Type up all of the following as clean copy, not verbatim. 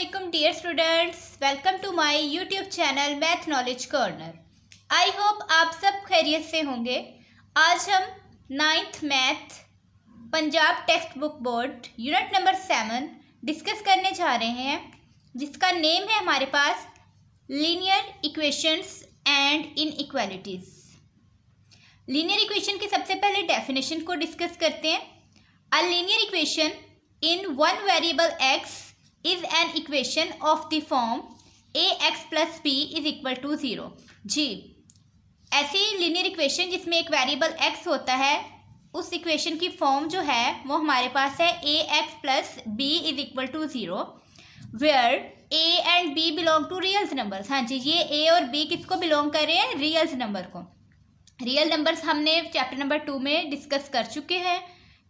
Assalamualaikum dear students, welcome to my YouTube channel math knowledge corner. I hope आप सब खैरियत से होंगे। आज हम 9th math Punjab text book board unit number 7 discuss करने जा रहे हैं, जिसका नेम है हमारे पास linear equations and inequalities. Linear equation की सबसे पहले डेफिनेशन को डिस्कस करते हैं। A linear equation in one variable x is an equation of the form ax plus b is equal to 0। जी, ऐसी लीनियर इक्वेशन जिसमें एक वेरिएबल x होता है, उस इक्वेशन की फॉर्म जो है वो हमारे पास है ax plus b is equal to 0 where a and b belong to real numbers। हाँ जी, ये a और b किसको बिलोंग कर रहे हैं? रियल नंबर को। रियल नंबर्स हमने चैप्टर नंबर 2 में डिस्कस कर चुके हैं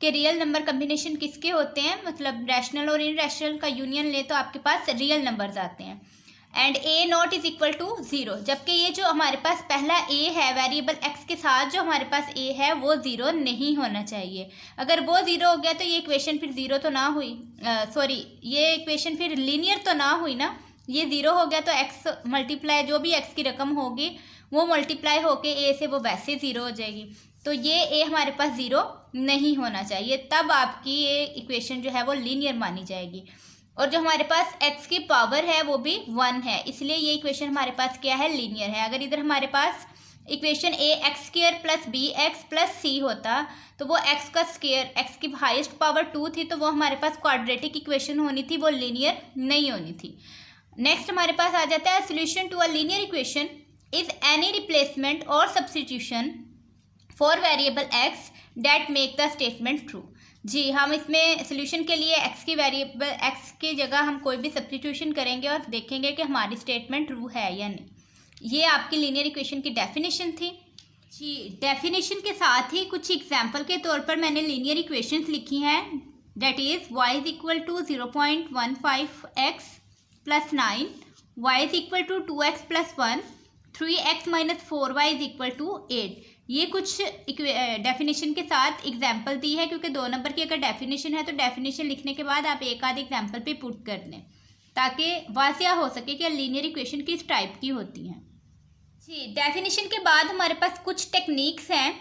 कि रियल नंबर कम्बिनेशन किसके होते हैं, मतलब रैशनल और इनरैशनल का यूनियन ले तो आपके पास रियल नंबर्स आते हैं। And a not is equal to 0, जबकि ये जो हमारे पास पहला ए है वेरिएबल एक्स के साथ जो हमारे पास ए है वो 0 नहीं होना चाहिए। अगर वो 0 हो गया तो ये इक्वेशन फिर 0 तो ना हुई, ये इक्वेशन फिर लीनियर तो ना हुई ना। ये 0 हो गया तो एक्स मल्टीप्लाई जो भी एक्स की रकम होगी वो मल्टीप्लाई होके ए से वो वैसे 0 हो जाएगी। तो ये ए हमारे पास 0 नहीं होना चाहिए, तब आपकी ये इक्वेशन जो है वो लीनियर मानी जाएगी। और जो हमारे पास x की पावर है वो भी 1 है, इसलिए ये इक्वेशन हमारे पास क्या है? लीनियर है। अगर इधर हमारे पास equation a x square plus b x plus c होता तो वो एक्स का स्क्वायर, एक्स की हाईएस्ट पावर 2 थी, तो वो हमारे पास क्वाड्रेटिक इक्वेशन होनी थी, वो लीनियर नहीं होनी थी। नेक्स्ट हमारे पास आ जाता है solution to a linear equation is any replacement और substitution for variable x that make the statement true. जी, हम इसमें सोल्यूशन के लिए एक्स की वेरिएबल एक्स की जगह हम कोई भी सब्स्टिट्यूशन करेंगे और देखेंगे कि हमारी स्टेटमेंट ट्रू है या नहीं। ये आपकी लीनियर इक्वेशन की डेफिनेशन थी। जी, डेफिनेशन के साथ ही कुछ एग्जाम्पल के तौर पर मैंने लीनियर इक्वेशंस लिखी हैं। That is y is equal to 0.15x plus 9, y is equal to 2x plus 1, 3x minus 4y is equal to 8। ये कुछ डेफिनेशन के साथ एग्जाम्पल दी है, क्योंकि 2 नंबर की अगर डेफिनेशन है तो डेफिनेशन लिखने के बाद आप एक आध एग्जाम्पल पे पुट कर दें ताकि वासिया हो सके कि लीनियर इक्वेशन किस टाइप की होती हैं। जी, डेफिनेशन के बाद हमारे पास कुछ टेक्निक्स हैं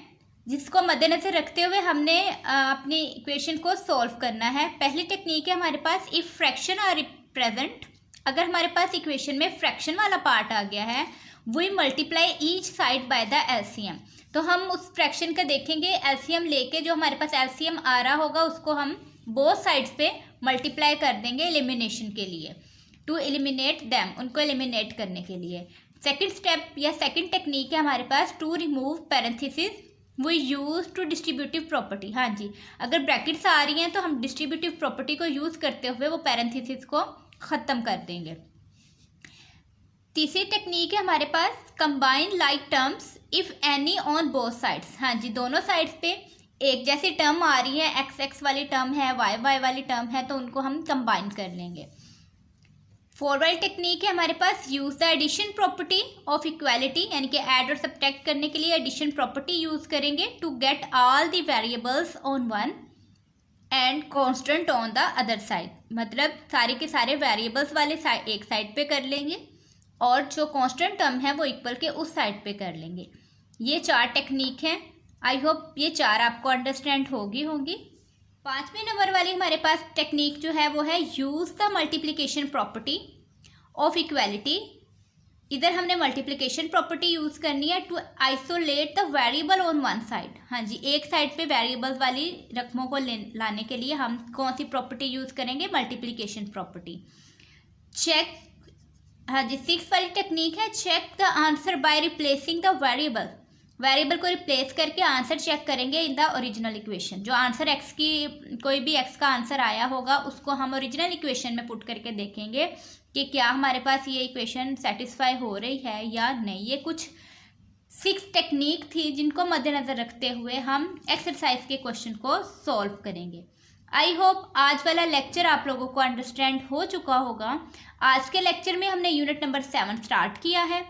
जिसको मद्देनजर रखते हुए हमने अपनी इक्वेशन को सॉल्व करना है। पहली टेक्निक है हमारे पास इफ फ्रैक्शन आर प्रेजेंट। अगर हमारे पास इक्वेशन में फ्रैक्शन वाला पार्ट आ गया है, we multiply each side by the LCM. तो हम उस फ्रैक्शन का देखेंगे एलसीएम लेके, जो हमारे पास एलसीएम आ रहा होगा उसको हम बोथ साइड्स पे मल्टीप्लाई कर देंगे एलिमिनेशन के लिए, टू एलिमिनेट दैम, उनको एलिमिनेट करने के लिए। सेकंड स्टेप या सेकंड टेक्निक है हमारे पास to remove parenthesis we use to distributive property. हाँ जी, अगर ब्रैकेट्स आ रही हैं तो हम डिस्ट्रीब्यूटिव प्रॉपर्टी को यूज़ करते हुए वो पैरेंथेसिस को ख़त्म कर देंगे। तीसरी टेक्निक है हमारे पास combine like terms if any on both sides. हाँ जी, दोनों साइड्स पे एक जैसी टर्म आ रही है, एक्स एक्स वाली टर्म है, वाई वाई वाली टर्म है, तो उनको हम कंबाइन कर लेंगे। फॉरवर्ड टेक्निक है हमारे पास use the addition property of equality, यानी कि ऐड और सब्ट्रैक्ट करने के लिए एडिशन प्रॉपर्टी यूज करेंगे to get all the variables on one and constant on the other side. मतलब सारे के सारे वेरिएबल्स वाले एक साइड पे कर लेंगे और जो कांस्टेंट टर्म है वो इक्वल के उस साइड पे कर लेंगे। ये 4 टेक्निक हैं। आई होप ये 4 आपको अंडरस्टैंड होंगी। 5वें नंबर वाली हमारे पास टेक्निक जो है वो है use the multiplication property of equality. इधर हमने मल्टीप्लिकेशन प्रॉपर्टी यूज़ करनी है to isolate the variable on one side. हाँ जी, एक साइड पे वेरिएबल्स वाली रकमों को लाने के लिए हम कौन सी प्रॉपर्टी यूज़ करेंगे? Multiplication property. चेक, हाँ जी, 6 वाली टेक्निक है check the answer by replacing the variable. Variable को रिप्लेस करके आंसर चेक करेंगे इन द ओरिजिनल इक्वेशन। जो आंसर एक्स की, कोई भी एक्स का आंसर आया होगा उसको हम ओरिजिनल इक्वेशन में पुट करके देखेंगे कि क्या हमारे पास ये इक्वेशन सेटिस्फाई हो रही है या नहीं। ये कुछ 6 टेक्निक थी जिनको मद्देनज़र रखते हुए हम एक्सरसाइज के क्वेश्चन को सॉल्व करेंगे। आई होप आज वाला लेक्चर आप लोगों को अंडरस्टैंड हो चुका होगा। आज के लेक्चर में हमने यूनिट नंबर 7 स्टार्ट किया है,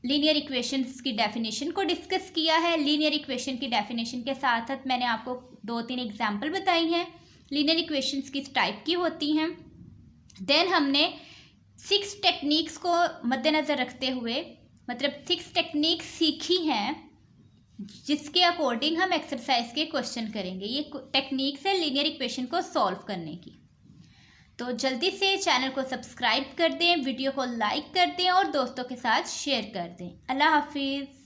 लीनियर इक्वेशंस की डेफिनेशन को डिस्कस किया है। लीनियर इक्वेशन की डेफिनेशन के साथ साथ मैंने आपको 2-3 एग्जाम्पल बताई हैं लीनियर इक्वेशंस किस टाइप की होती हैं। देन हमने 6 टेक्निक्स को मद्देनज़र रखते हुए, मतलब 6 टेक्निक सीखी हैं जिसके अकॉर्डिंग हम एक्सरसाइज के क्वेश्चन करेंगे। ये टेक्निक्स है लीनियर इक्वेशन को सॉल्व करने की। तो जल्दी से चैनल को सब्सक्राइब कर दें, वीडियो को लाइक कर दें और दोस्तों के साथ शेयर कर दें। अल्लाह हाफिज़।